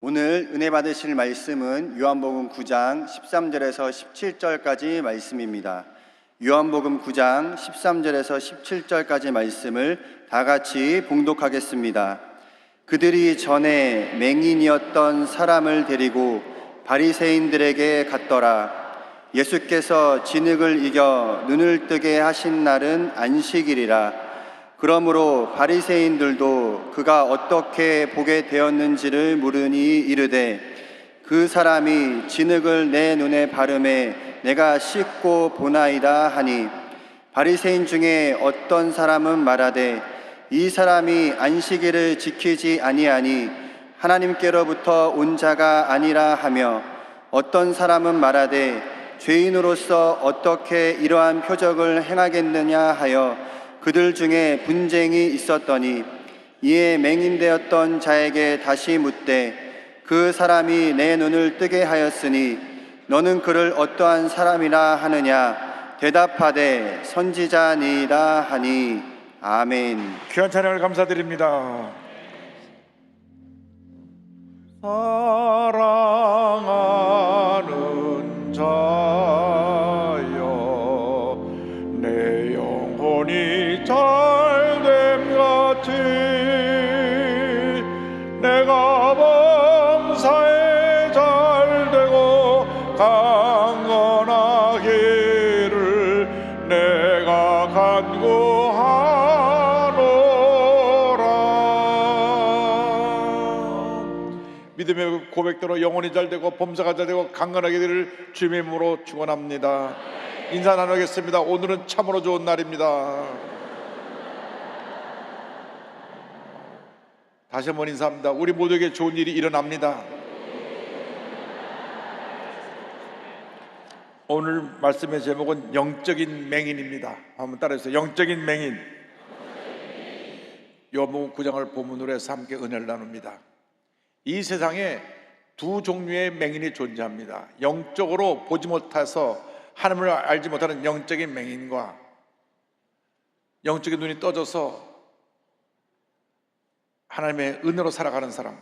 오늘 은혜 받으실 말씀은 요한복음 9장 13절에서 17절까지 말씀입니다. 요한복음 9장 13절에서 17절까지 말씀을 다 같이 봉독하겠습니다. 그들이 전에 맹인이었던 사람을 데리고 바리새인들에게 갔더라. 예수께서 진흙을 이겨 눈을 뜨게 하신 날은 안식일이라. 그러므로 바리새인들도 그가 어떻게 보게 되었는지를 물으니 이르되 그 사람이 진흙을 내 눈에 바르매 내가 씻고 보나이다 하니, 바리새인 중에 어떤 사람은 말하되 이 사람이 안식일을 지키지 아니하니 하나님께로부터 온 자가 아니라 하며, 어떤 사람은 말하되 죄인으로서 어떻게 이러한 표적을 행하겠느냐 하여 그들 중에 분쟁이 있었더니, 이에 맹인되었던 자에게 다시 묻되 그 사람이 내 눈을 뜨게 하였으니 너는 그를 어떠한 사람이라 하느냐. 대답하되 선지자니이다 하니. 아멘. 귀한 찬양을 감사드립니다. 사랑하는 자여, 내 영혼이 잘됨 같이 내가 범사에 잘되고 강건하기를 내가 간구하노라. 믿음의 고백대로 영혼이 잘되고 범사가 잘되고 강건하게 되기를 주님의 이름으로 축원합니다. 인사 나누겠습니다. 오늘은 참으로 좋은 날입니다. 다시 한번 인사합니다. 우리 모두에게 좋은 일이 일어납니다. 오늘 말씀의 제목은 영적인 맹인입니다. 한번 따라해주세요. 영적인 맹인. 요한복음 9장을 본문으로 해서 함께 은혜를 나눕니다. 이 세상에 두 종류의 맹인이 존재합니다. 영적으로 보지 못해서 하나님을 알지 못하는 영적인 맹인과 영적인 눈이 떠져서 하나님의 은혜로 살아가는 사람,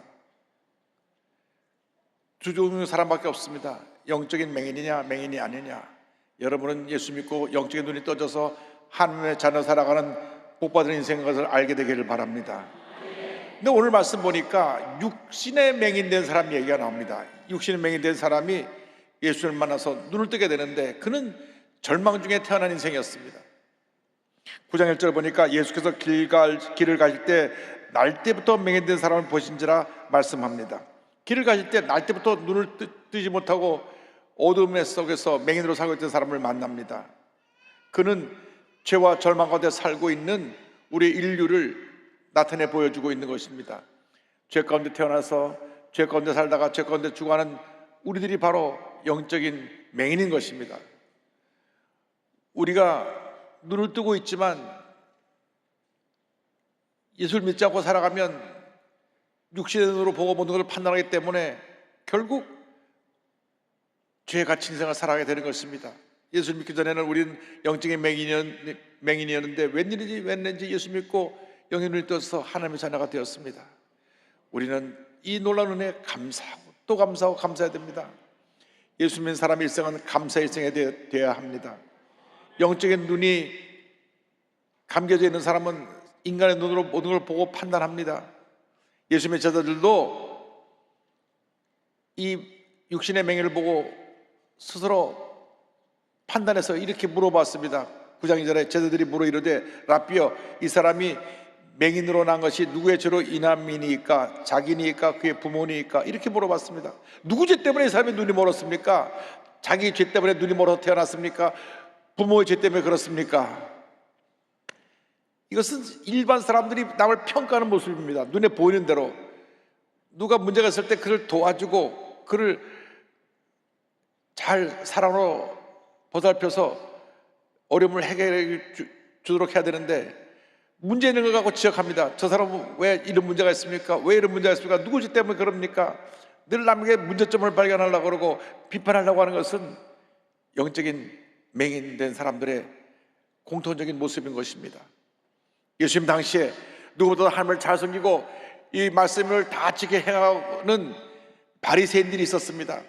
두 종류의 사람밖에 없습니다. 영적인 맹인이냐 맹인이 아니냐. 여러분은 예수 믿고 영적인 눈이 떠져서 하나님의 자녀 살아가는 복받은 인생인 것을 알게 되기를 바랍니다. 근데 오늘 말씀 보니까 육신의 맹인된 사람 얘기가 나옵니다. 육신의 맹인된 사람이 예수를 만나서 눈을 뜨게 되는데 그는 절망 중에 태어난 인생이었습니다. 9장 1절 보니까 예수께서 길을 가실 때 날 때부터 맹인된 사람을 보신지라 말씀합니다. 길을 가실 때 날 때부터 눈을 뜨지 못하고 어둠의 속에서 맹인으로 살고 있던 사람을 만납니다. 그는 죄와 절망 가운데 살고 있는 우리 인류를 나타내 보여주고 있는 것입니다. 죄 가운데 태어나서 죄 가운데 살다가 죄 가운데 죽어가는 우리들이 바로 영적인 맹인인 것입니다. 우리가 눈을 뜨고 있지만 예수를 믿지 않고 살아가면 육신의 눈으로 보고 모든 것을 판단하기 때문에 결국 죄에 갇힌 인생을 살아가게 되는 것입니다. 예수를 믿기 전에는 우리는 영적인 맹인이었는데 웬일인지 예수 믿고 영의 눈이 떠서 하나님의 자녀가 되었습니다. 우리는 이 놀라운 은혜에 감사하고 또 감사하고 감사해야 됩니다. 예수 믿는 사람의 일생은 감사의 일생이 되어야 합니다. 영적인 눈이 감겨져 있는 사람은 인간의 눈으로 모든 걸 보고 판단합니다. 예수 믿는 제자들도 이 육신의 맹인을 보고 스스로 판단해서 이렇게 물어봤습니다. 9장 2절에 제자들이 물어 이르되 라삐여, 이 사람이 맹인으로 난 것이 누구의 죄로 인함이니까, 자기니까, 그의 부모니까, 이렇게 물어봤습니다. 누구 죄 때문에 이 사람이 눈이 멀었습니까? 자기 죄 때문에 눈이 멀어서 태어났습니까? 부모의 죄 때문에 그렇습니까? 이것은 일반 사람들이 남을 평가하는 모습입니다. 눈에 보이는 대로 누가 문제가 있을 때 그를 도와주고 그를 잘 사랑으로 보살펴서 어려움을 해결해 주도록 해야 되는데, 문제 있는 걸 갖고 지적합니다. 저 사람은 왜 이런 문제가 있습니까? 왜 이런 문제가 있습니까? 누구 죄 때문에 그럽니까? 늘 남에게 문제점을 발견하려고 그러고 비판하려고 하는 것은 영적인 맹인된 사람들의 공통적인 모습인 것입니다. 예수님 당시에 누구보다 하나님을 잘 섬기고 이 말씀을 다 지켜 행하는 바리새인들이 있었습니다.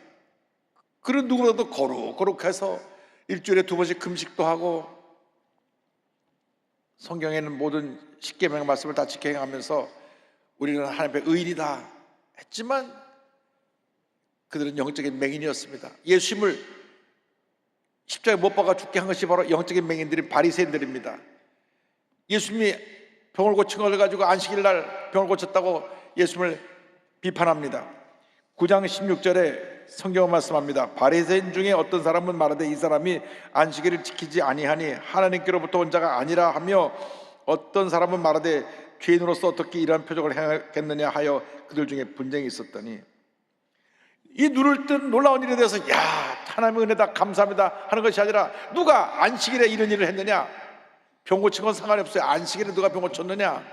그런 누구라도 거룩해서 일주일에 2번씩 금식도 하고 성경에는 모든 십계명 말씀을 다 지켜 행하면서 우리는 하나님의 의인이다 했지만 그들은 영적인 맹인이었습니다. 예수님을 십자가에 못 박아 죽게 한 것이 바로 영적인 맹인들인 바리새인들입니다. 예수님이 병을 고친 걸 가지고 안식일 날 병을 고쳤다고 예수님을 비판합니다. 9장 16절에 성경은 말씀합니다. 바리새인 중에 어떤 사람은 말하되 이 사람이 안식일을 지키지 아니하니 하나님께로부터 온 자가 아니라 하며 어떤 사람은 말하되 죄인으로서 어떻게 이러한 표적을 행하겠느냐 하여 그들 중에 분쟁이 있었더니, 이 눈을 뜬 놀라운 일에 대해서 야 하나님의 은혜다 감사합니다 하는 것이 아니라 누가 안식일에 이런 일을 했느냐, 병 고친 건 상관이 없어요. 안식일에 누가 병 고쳤느냐.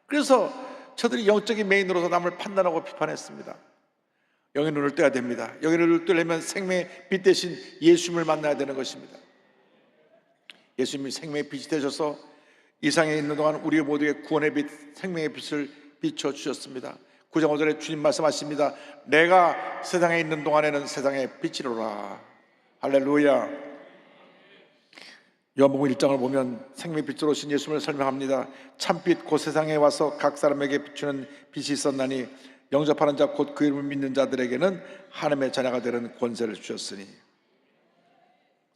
그래서 저들이 영적인 맹인으로서 남을 판단하고 비판했습니다. 영의 눈을 떠야 됩니다. 영의 눈을 뜨려면 생명의 빛 대신 예수님을 만나야 되는 것입니다. 예수님이 생명의 빛이 되셔서 이 세상에 있는 동안 우리 모두에게 구원의 빛, 생명의 빛을 비춰주셨습니다. 9장 5절에 주님 말씀하십니다. 내가 세상에 있는 동안에는 세상의 빛이로라. 할렐루야. 요한복음 1장을 보면 생명의 빛으로 오신 예수님을 설명합니다. 참빛 곧 세상에 와서 각 사람에게 비추는 빛이 있었나니 영접하는 자 곧 그 이름을 믿는 자들에게는 하나님의 자녀가 되는 권세를 주셨으니,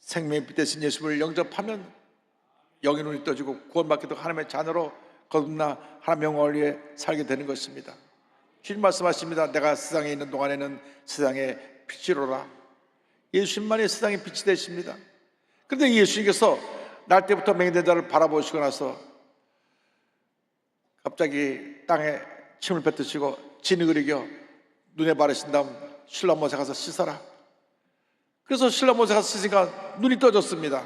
생명의 빛 대신 예수를 영접하면 영의 눈이 떠지고 구원받게 되고 하나님의 자녀로 거듭나 하나님의 영광을 위해 살게 되는 것입니다. 주님 말씀하십니다. 내가 세상에 있는 동안에는 세상의 빛이로라. 예수님만이 세상의 빛이 되십니다. 그런데 예수님께서 날 때부터 맹인된 자를 바라보시고 나서 갑자기 땅에 침을 뱉으시고 진흙을 이겨 눈에 바르신 다음 실로암못에 가서 씻어라. 그래서 실로암못에 가서 씻으니까 눈이 떠졌습니다.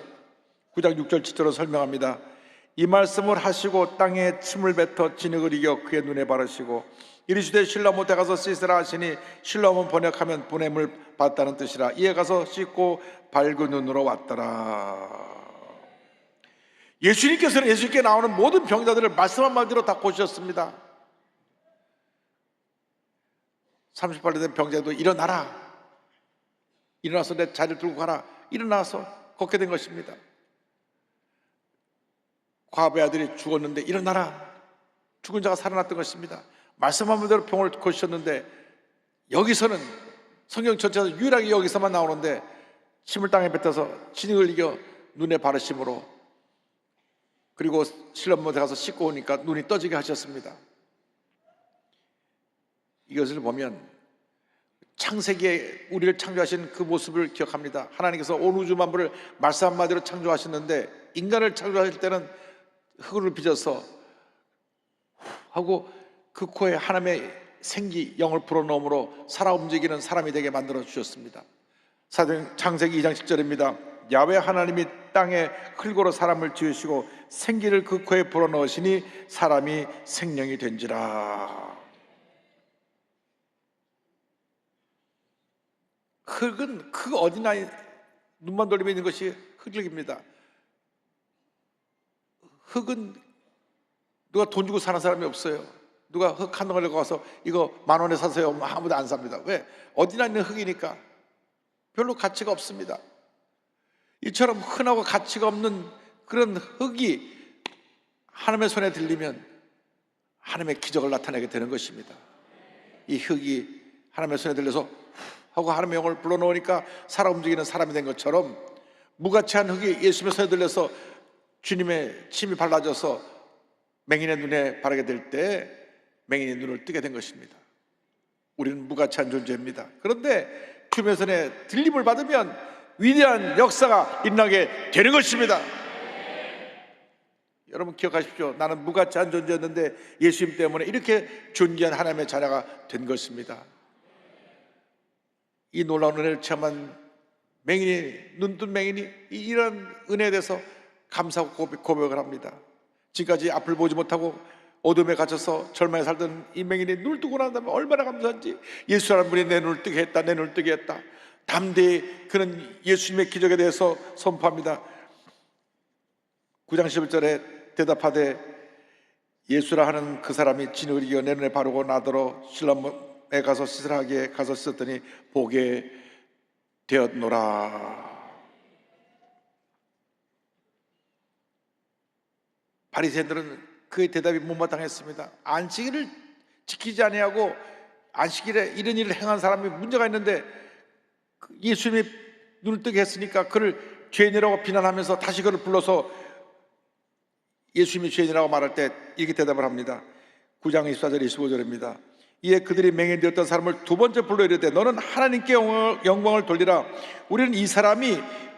9장 6절 7절로 설명합니다. 이 말씀을 하시고 땅에 침을 뱉어 진흙을 이겨 그의 눈에 바르시고 이르시되 실로암못에 가서 씻으라 하시니, 실로암은 번역하면 보냄을 받았다는 뜻이라. 이에 가서 씻고 밝은 눈으로 왔더라. 예수님께서는 예수님께 나오는 모든 병자들을 말씀 한마디로 다 고치셨습니다. 38년 된 병자도 일어나라, 일어나서 내 자리를 들고 가라, 일어나서 걷게 된 것입니다. 과부의 아들이 죽었는데 일어나라, 죽은 자가 살아났던 것입니다. 말씀한 대로 병을 고치셨는데, 여기서는 성경 전체에서 유일하게 여기서만 나오는데 침을 땅에 뱉어서 진흙을 이겨 눈에 바르심으로, 그리고 실로암못에 가서 씻고 오니까 눈이 떠지게 하셨습니다. 이것을 보면 창세기에 우리를 창조하신 그 모습을 기억합니다. 하나님께서 온 우주 만물을 말씀 한마디로 창조하셨는데, 인간을 창조하실 때는 흙을 빚어서 하고 그 코에 하나님의 생기 영을 불어넣음으로 살아 움직이는 사람이 되게 만들어 주셨습니다. 창세기 2장 10절입니다. 야훼 하나님이 땅에 흙으로 사람을 지으시고 생기를 그 코에 불어넣으시니 사람이 생명이 된지라. 흙은 그 어디나 눈만 돌리면 있는 것이 흙입니다. 흙은 누가 돈 주고 사는 사람이 없어요. 누가 흙 한 덩어리 갖고 와서 이거 10,000원에 사세요 아무도 안 삽니다. 왜? 어디나 있는 흙이니까 별로 가치가 없습니다. 이처럼 흔하고 가치가 없는 그런 흙이 하나님의 손에 들리면 하나님의 기적을 나타내게 되는 것입니다. 이 흙이 하나님의 손에 들려서 하고 하나님의 영을 불러놓으니까 살아 움직이는 사람이 된 것처럼, 무가치한 흙이 예수님의 손에 들려서 주님의 침이 발라져서 맹인의 눈에 바르게 될 때 맹인의 눈을 뜨게 된 것입니다. 우리는 무가치한 존재입니다. 그런데 주님의 손에 들림을 받으면 위대한 역사가 일어나게 되는 것입니다. 여러분 기억하십시오. 나는 무가치한 존재였는데 예수님 때문에 이렇게 존귀한 하나님의 자녀가 된 것입니다. 이 놀라운 은혜를 체험한 맹인이, 눈뜬 맹인이 이런 은혜에 대해서 감사하고 고백을 합니다. 지금까지 앞을 보지 못하고 어둠에 갇혀서 절망에 살던 이 맹인이 눈을 뜨고 난 다음에 얼마나 감사한지, 예수라는 분이 내 눈을 뜨게 했다, 내 눈을 뜨게 했다. 담대히 그는 예수님의 기적에 대해서 선포합니다. 9장 11절에 대답하되 예수라 하는 그 사람이 진흙을 이겨 내 눈에 바르고 나더러 실로암 병원에 가서 시술하기에 가서 씻었더니 보게 되었노라. 바리새인들은 그의 대답이 못마땅했습니다. 안식일을 지키지 아니하고 안식일에 이런 일을 행한 사람이 문제가 있는데 예수님이 눈을 뜨게 했으니까 그를 죄인이라고 비난하면서 다시 그를 불러서 예수님이 죄인이라고 말할 때 이렇게 대답을 합니다. 9장 24절 25절입니다. 이에 그들이 맹인되었던 사람을 두 번째 불러 이르되 너는 하나님께 영광을 돌리라. 우리는 이 사람이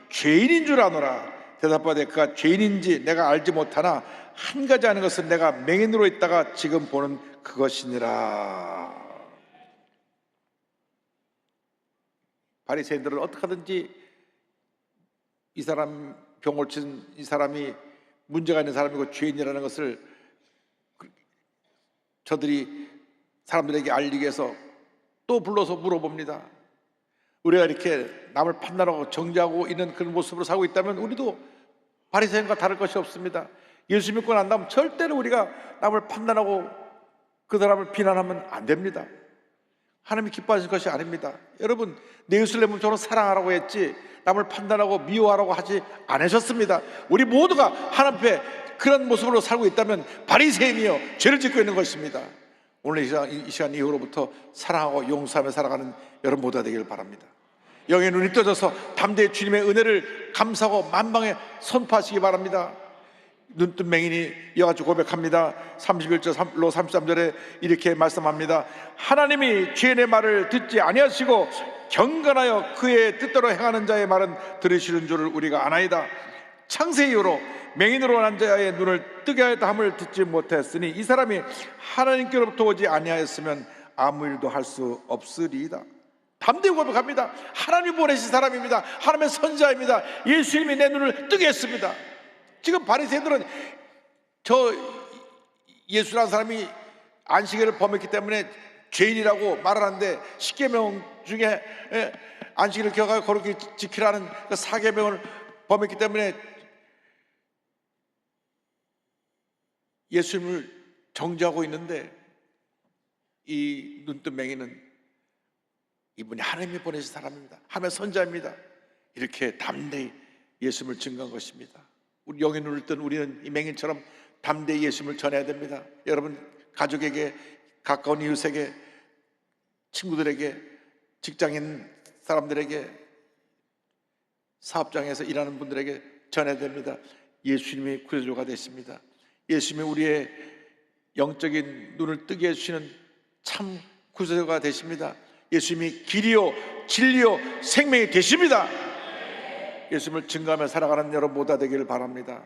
죄인인 줄 아노라. 대답하되 그가 죄인인지 내가 알지 못하나 한 가지 아는 것은 내가 맹인으로 있다가 지금 보는 그것이니라. 바리새인들은 어떻게 하든지 이 사람 병 고친 이 사람이 문제가 있는 사람이고 죄인이라는 것을 저들이 사람들에게 알리기 위해서 또 불러서 물어봅니다. 우리가 이렇게 남을 판단하고 정죄하고 있는 그런 모습으로 살고 있다면 우리도 바리새인과 다를 것이 없습니다. 예수 믿고 난 다음 절대로 우리가 남을 판단하고 그 사람을 비난하면 안 됩니다. 하나님이 기뻐하실 것이 아닙니다. 여러분, 내 예수님을 저는 사랑하라고 했지 남을 판단하고 미워하라고 하지 않으셨습니다. 우리 모두가 하나님 앞에 그런 모습으로 살고 있다면 바리새인이요 죄를 짓고 있는 것입니다. 오늘 이 시간 이후로부터 사랑하고 용서하며 살아가는 여러분 모두가 되기를 바랍니다. 영의 눈이 떠져서 담대히 주님의 은혜를 감사하고 만방에 선포하시기 바랍니다. 눈뜬 맹인이 이어가지고 고백합니다. 31절로 33절에 이렇게 말씀합니다. 하나님이 죄인의 말을 듣지 아니하시고 경건하여 그의 뜻대로 행하는 자의 말은 들으시는 줄을 우리가 아나이다. 창세 이후로 맹인으로 난 자의 눈을 뜨게 하였다 함을 듣지 못했으니 이 사람이 하나님께로부터 오지 아니하였으면 아무 일도 할 수 없으리이다. 담대히 고백합니다. 하나님이 보내신 사람입니다. 하나님의 선지자입니다. 예수님이 내 눈을 뜨게 했습니다. 지금 바리새인들은 저 예수라는 사람이 안식일을 범했기 때문에 죄인이라고 말하는데 10계명 중에 안식일을 기억하고 거룩히 지키라는 그 4계명을 범했기 때문에 예수님을 정죄하고 있는데 이 눈뜬 맹인은 이분이 하나님이 보내신 사람입니다. 하나님의 선자입니다. 이렇게 담대히 예수님을 증거한 것입니다. 우리 영의 눈을 뜬 우리는 이 맹인처럼 담대히 예수님을 전해야 됩니다. 여러분 가족에게, 가까운 이웃에게, 친구들에게, 직장인 사람들에게, 사업장에서 일하는 분들에게 전해야 됩니다. 예수님이 구세주가 되십니다. 예수님이 우리의 영적인 눈을 뜨게 해주시는 참 구세주가 되십니다. 예수님이 길이요 진리요 생명이 되십니다. 예수님을 증거하며 살아가는 여러분 모두가 되기를 바랍니다.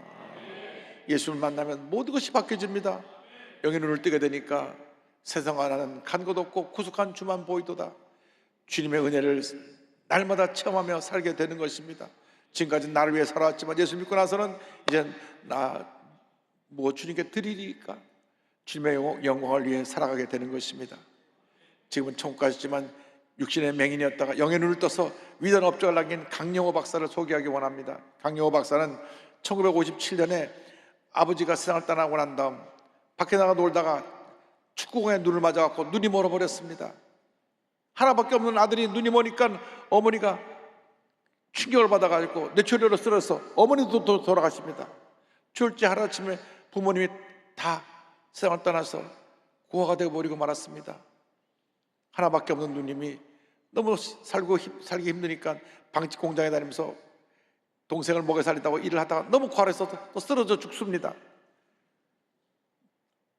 예수님을 만나면 모든 것이 바뀌어집니다. 영의 눈을 뜨게 되니까 세상 하나는 간 것 없고 구속한 주만 보이도다. 주님의 은혜를 날마다 체험하며 살게 되는 것입니다. 지금까지 나를 위해 살아왔지만 예수 믿고 나서는 이제 나 뭐 주님께 드리리까? 주님의 영광을 위해 살아가게 되는 것입니다. 지금은 천국 가셨지만 육신의 맹인이었다가 영의 눈을 떠서 위대한 업적을 남긴 강영호 박사를 소개하기 원합니다. 강영호 박사는 1957년에 아버지가 세상을 떠나고 난 다음 밖에 나가 놀다가 축구공에 눈을 맞아갖고 눈이 멀어버렸습니다. 하나밖에 없는 아들이 눈이 머니까 어머니가 충격을 받아가지고 뇌출혈로 쓰러져서 어머니도 돌아가십니다. 졸지 하루아침에 부모님이 다 세상을 떠나서 고아가 되어버리고 말았습니다. 하나밖에 없는 누님이 너무 살기 힘드니까 방직 공장에 다니면서 동생을 먹여 살린다고 일을 하다가 너무 과로해서 또 쓰러져 죽습니다.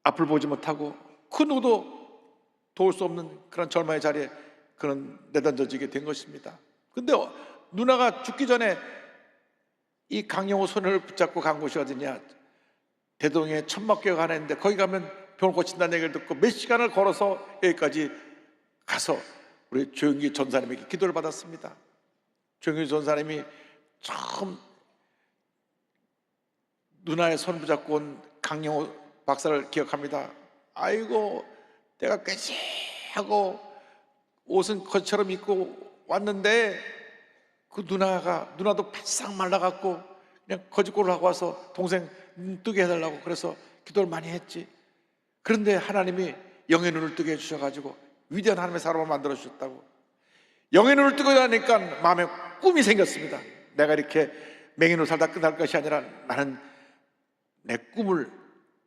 앞을 보지 못하고 그 누구도 도울 수 없는 그런 절망의 자리에 그는 내던져지게 된 것입니다. 근데 누나가 죽기 전에 이 강영호 손을 붙잡고 간 곳이 어디냐? 대동에 천막교회가 하나 있는데 거기 가면 병을 고친다는 얘기를 듣고 몇 시간을 걸어서 여기까지 가서 우리 조영기 전사님에게 기도를 받았습니다. 조영기 전사님이 처음 누나의 손 붙잡고 온 강영호 박사를 기억합니다. 아이고 내가 꾀지하고 옷은 것처럼 입고 왔는데 그 누나도 바싹 말라갖고 그냥 거짓골을 하고 와서 동생 눈 뜨게 해달라고 그래서 기도를 많이 했지. 그런데 하나님이 영의 눈을 뜨게 해주셔가지고 위대한 하나님의 사람을 만들어 주셨다고. 영의 눈을 뜨고 나니까 마음에 꿈이 생겼습니다. 내가 이렇게 맹인으로 살다 끝날 것이 아니라 나는 내 꿈을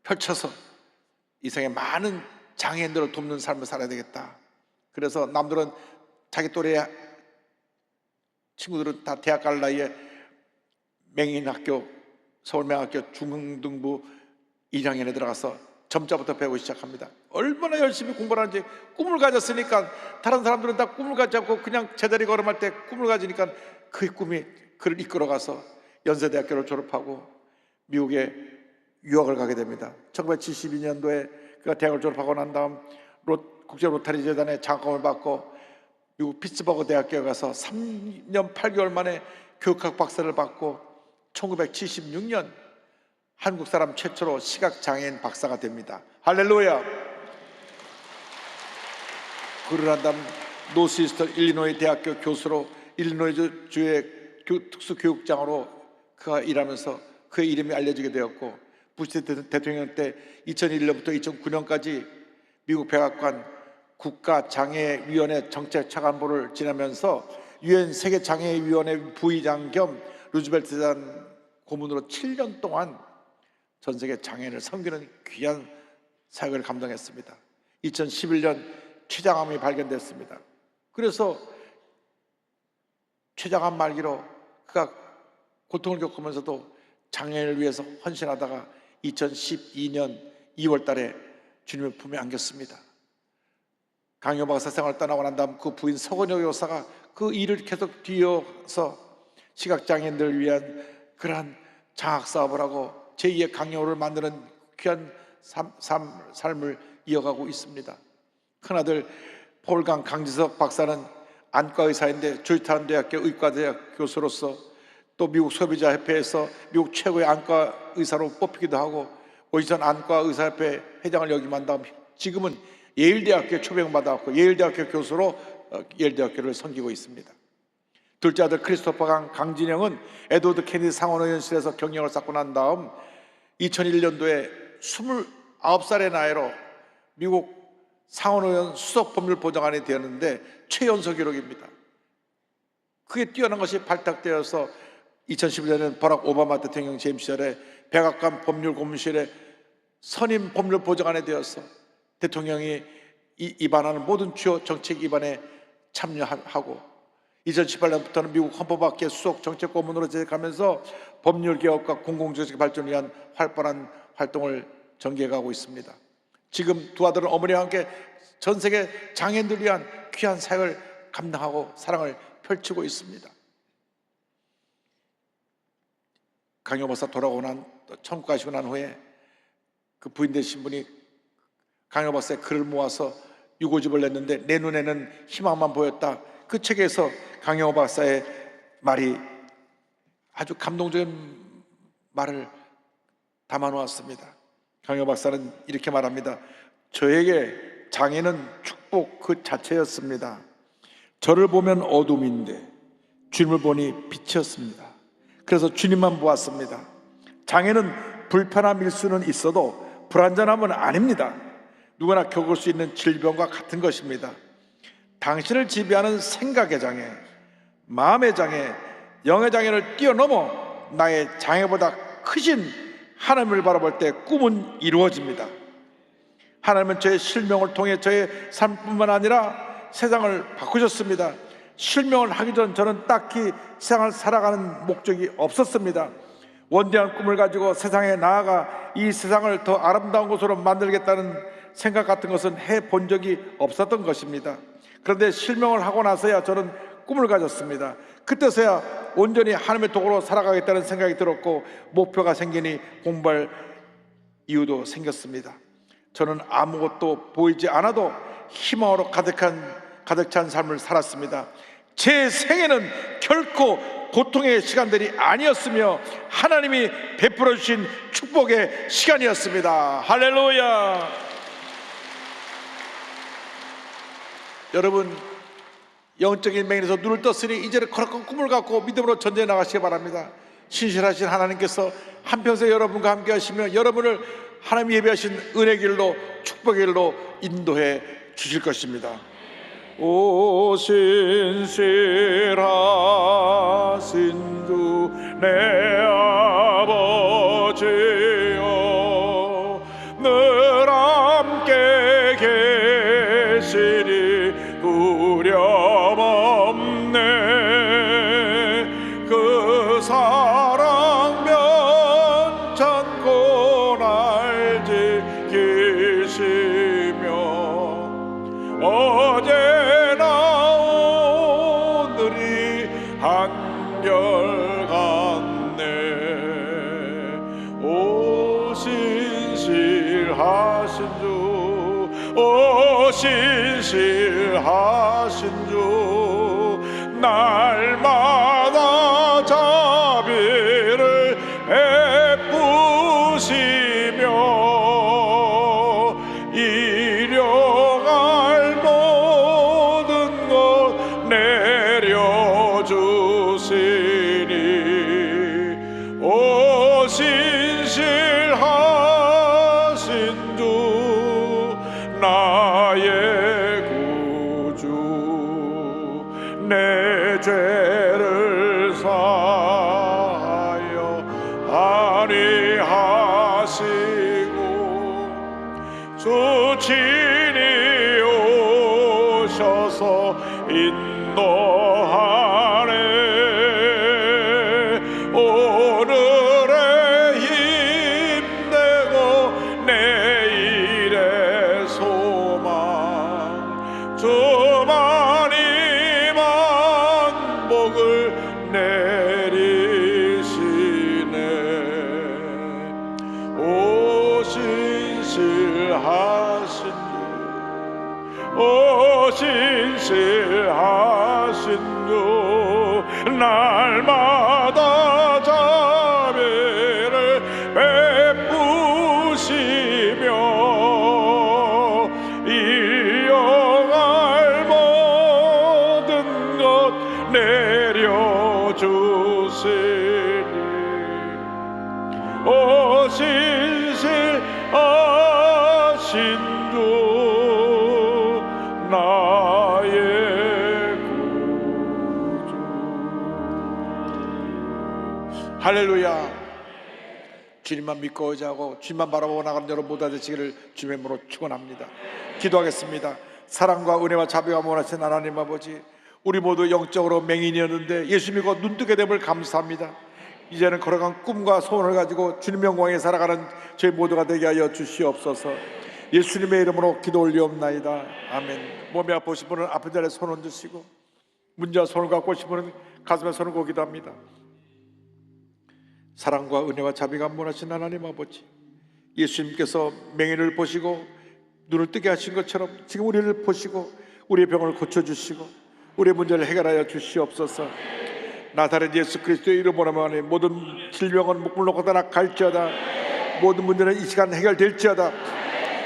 펼쳐서 이 세상에 많은 장애인들을 돕는 삶을 살아야 되겠다. 그래서 남들은 자기 또래 친구들은 다 대학 갈 나이에 맹인학교, 서울맹학교 중등부 1학년에 들어가서 점자부터 배우기 시작합니다. 얼마나 열심히 공부를 하는지. 꿈을 가졌으니까 다른 사람들은 다 꿈을 가지 않고 그냥 제자리 걸음할 때 꿈을 가지니까 그 꿈이 그를 이끌어가서 연세대학교를 졸업하고 미국에 유학을 가게 됩니다. 1972년도에 그가 대학을 졸업하고 난 다음 국제 로타리 재단의 장학금을 받고 미국 피츠버그 대학교에 가서 3년 8개월 만에 교육학 박사를 받고 1976년 한국 사람 최초로 시각장애인 박사가 됩니다. 할렐루야. 그러고 난 다음 노스이스턴 일리노이 대학교 교수로 일리노이 주의 특수교육장으로 그가 일하면서 그의 이름이 알려지게 되었고, 부시 대통령 때 2001년부터 2009년까지 미국 백악관 국가장애위원회 정책차관보를 지내면서 유엔 세계장애위원회 부의장 겸 루즈벨트 재단 고문으로 7년 동안 전 세계 장애인을 섬기는 귀한 사역을 감당했습니다. 2011년 췌장암이 발견됐습니다. 그래서 췌장암 말기로 그가 고통을 겪으면서도 장애인을 위해서 헌신하다가 2012년 2월 달에 주님의 품에 안겼습니다. 강요 박사 생활을 떠나고 난 다음 그 부인 서건여 교사가 그 일을 계속 뒤이어서 시각장애인들을 위한 그러한 장학사업을 하고 제2의 강요를 만드는 귀한 삶을 이어가고 있습니다. 큰아들 폴강 강지석 박사는 안과의사인데 조지타운 대학교 의과대학 교수로서 또 미국 소비자협회에서 미국 최고의 안과의사로 뽑히기도 하고 워싱턴 안과의사협회 회장을 역임한 다음 지금은 예일대학교에 초빙받아왔고 예일대학교 교수로 예일대학교를 섬기고 있습니다. 둘째 아들 크리스토퍼 강진영은 에드워드 케네디 상원의원실에서 경력을 쌓고 난 다음 2001년도에 29살의 나이로 미국 상원의원 수석법률보좌관이 되었는데 최연소 기록입니다. 그게 뛰어난 것이 발탁되어서 2011년에는 버락 오바마 대통령 재임 시절에 백악관 법률고문실에 선임 법률보좌관이 되어서 대통령이 입안하는 모든 주요 정책 입안에 참여하고 2018년부터는 미국 헌법학계 수석 정책고문으로 재직하면서 법률개혁과 공공정책 발전을 위한 활발한 활동을 전개해가고 있습니다. 지금 두 아들은 어머니와 함께 전 세계 장애인들을 위한 귀한 사역을 감당하고 사랑을 펼치고 있습니다. 강요 목사 돌아오고 천국 가시고 난 후에 그 부인 되신 분이 강요 목사의 글을 모아서 유고집을 냈는데 내 눈에는 희망만 보였다. 그 책에서 강요 박사의 말이 아주 감동적인 말을 담아놓았습니다. 강요 박사는 이렇게 말합니다. 저에게 장애는 축복 그 자체였습니다. 저를 보면 어둠인데 주님을 보니 빛이었습니다. 그래서 주님만 보았습니다. 장애는 불편함일 수는 있어도 불완전함은 아닙니다. 누구나 겪을 수 있는 질병과 같은 것입니다. 당신을 지배하는 생각의 장애, 마음의 장애, 영의 장애를 뛰어넘어 나의 장애보다 크신 하나님을 바라볼 때 꿈은 이루어집니다. 하나님은 저의 실명을 통해 저의 삶뿐만 아니라 세상을 바꾸셨습니다. 실명을 하기 전 저는 딱히 세상을 살아가는 목적이 없었습니다. 원대한 꿈을 가지고 세상에 나아가 이 세상을 더 아름다운 곳으로 만들겠다는 생각 같은 것은 해본 적이 없었던 것입니다. 그런데 실명을 하고 나서야 저는 꿈을 가졌습니다. 그때서야 온전히 하나님의 도구로 살아가겠다는 생각이 들었고 목표가 생기니 공부할 이유도 생겼습니다. 저는 아무것도 보이지 않아도 희망으로 가득 찬 삶을 살았습니다. 제 생애는 결코 고통의 시간들이 아니었으며 하나님이 베풀어 주신 축복의 시간이었습니다. 할렐루야. 여러분, 영적인 맹인에서 눈을 떴으니 이제는 거룩한 꿈을 갖고 믿음으로 전쟁에 나가시기 바랍니다. 신실하신 하나님께서 한평생 여러분과 함께 하시며 여러분을 하나님이 예비하신 은혜의 길로 축복의 길로 인도해 주실 것입니다. 오 신실하신 주 내 아버지여 늘 함께 계시니 두려움 없네 그 사랑 면찮고 날 지키시며 어제나 오늘이 한결같네 오 신실하신 주 오 신실하신 주 날마다 자비를 베푸시며 일용할 모든 것 내려주시니 오 신실하신 주 나의 구주 내 죄를 사하여 안위하시고 주 친히 오셔서 인도하네 오늘의 힘내고 내일의 소망 주만이 만복을 내리시네 오 신실하신 주 오 신실하신 주 날마다 자비를 베푸시며 일용할 모든 것 내려주시니 오 신실하신 주 나의 구주 할렐루야 주님만 믿고 의지하고 주님만 바라보고 나가는 여러분 모두 되시기를 주님의 이름으로 축원합니다. 기도하겠습니다. 사랑과 은혜와 자비가 원하신 하나님 아버지 우리 모두 영적으로 맹인이었는데 예수 믿고 눈뜨게 됨을 감사합니다. 이제는 걸어간 꿈과 소원을 가지고 주님 영광에 살아가는 저희 모두가 되게 하여 주시옵소서. 예수님의 이름으로 기도 올리옵나이다. 아멘. 몸이 아프신 분은 아픈 자리에 손 얹으시고 문제와 손을 갖고 오신 분은 가슴에 손을 고 기도합니다. 사랑과 은혜와 자비가 원하신 하나님 아버지 예수님께서 맹인을 보시고 눈을 뜨게 하신 것처럼 지금 우리를 보시고 우리의 병을 고쳐주시고 우리의 문제를 해결하여 주시옵소서. 나사렛 예수 그리스도의 이름으로 말하니 모든 질병은 목물 놓고 다 갈지어다. 모든 문제는 이 시간 해결될지어다.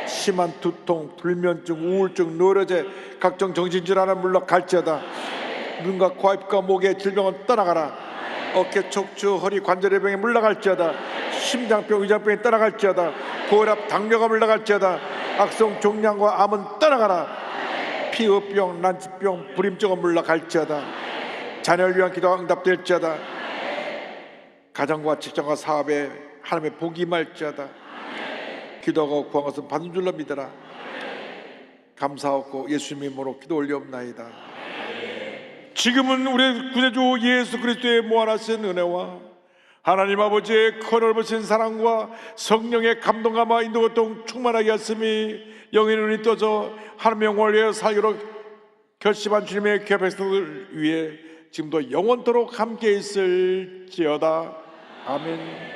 심한 두통, 불면증, 우울증, 노려제, 각종 정신질환은 물러갈지어다. 눈과 코, 입과 목의 질병은 떠나가라. 어깨, 척추, 허리, 관절의 병이 물러갈지어다. 심장병, 위장병이 떠나갈지어다. 고혈압, 당뇨가 물러갈지어다. 악성 종양과 암은 떠나가라. 피흡병, 난치병, 불임증은 물러갈지어다. 자녀를 위한 기도가 응답될지어다. 가정과 직장과 사업에 하나님의 복이 임할지어다. 기도하고 구한 것은 받은 줄로 믿어라. 감사하고 예수님의 이름으로 기도 올리옵나이다. 지금은 우리 구세주 예수 그리스도의 무한하신 은혜와 하나님 아버지의 커넓으신 사랑과 성령의 감동감과 인도고통 충만하게 하심이 영의 눈이 떠져 하나님의 영광을 위하여 살기로 결심한 주님의 귀한 백성들 위해 지금도 영원토록 함께 있을지어다. 아멘.